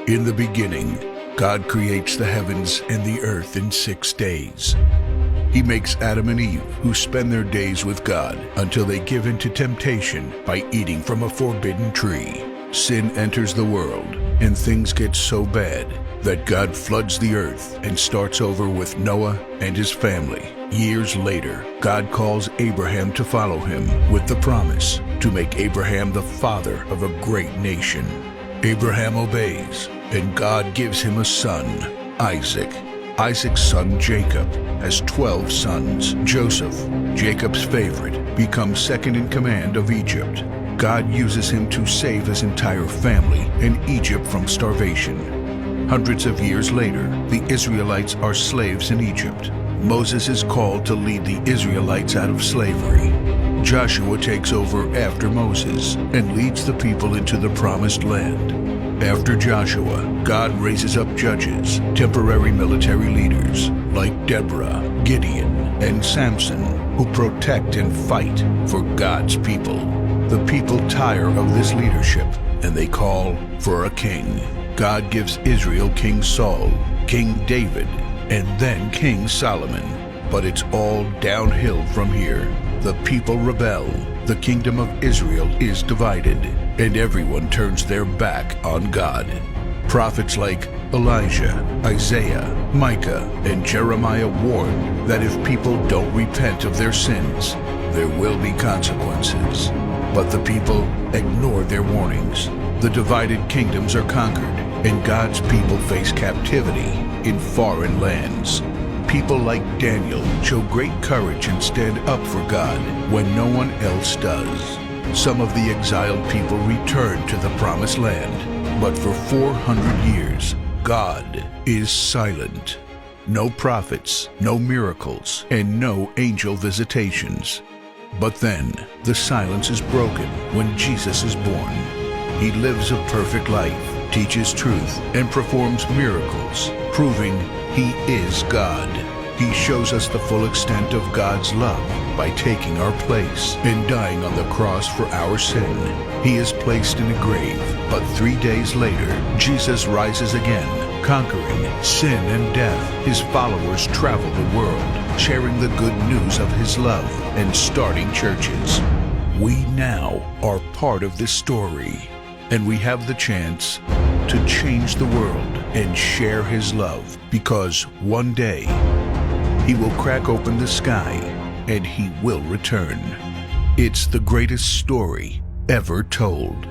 In the beginning, God creates the heavens and the earth in 6 days. He makes Adam and Eve, who spend their days with God until they give in to temptation by eating from a forbidden tree. Sin enters the world, and things get so bad that God floods the earth and starts over with Noah and his family. Years later, God calls Abraham to follow him with the promise to make Abraham the father of a great nation. Abraham obeys, and God gives him a son, Isaac. Isaac's son Jacob has 12 sons. Joseph, Jacob's favorite, becomes second in command of Egypt. God uses him to save his entire family and Egypt from starvation. Hundreds of years later, the Israelites are slaves in Egypt. Moses is called to lead the Israelites out of slavery. Joshua takes over after Moses and leads the people into the promised land. After Joshua, God raises up judges, temporary military leaders like Deborah, Gideon, and Samson, who protect and fight for God's people. The people tire of this leadership, and they call for a king. God gives Israel King Saul, King David, and then King Solomon. But it's all downhill from here. The people rebel, the kingdom of Israel is divided, and everyone turns their back on God. Prophets like Elijah, Isaiah, Micah, and Jeremiah warn that if people don't repent of their sins, there will be consequences. But the people ignore their warnings. The divided kingdoms are conquered, and God's people face captivity in foreign lands. People like Daniel show great courage and stand up for God when no one else does. Some of the exiled people return to the promised land, but for 400 years, God is silent. No prophets, no miracles, and no angel visitations. But then, the silence is broken when Jesus is born. He lives a perfect life, teaches truth, and performs miracles, proving He is God. He shows us the full extent of God's love by taking our place and dying on the cross for our sin. He is placed in a grave, but 3 days later, Jesus rises again, conquering sin and death. His followers travel the world, sharing the good news of His love and starting churches. We now are part of this story, and we have the chance to change the world and share His love, because one day He will crack open the sky and He will return. It's the greatest story ever told.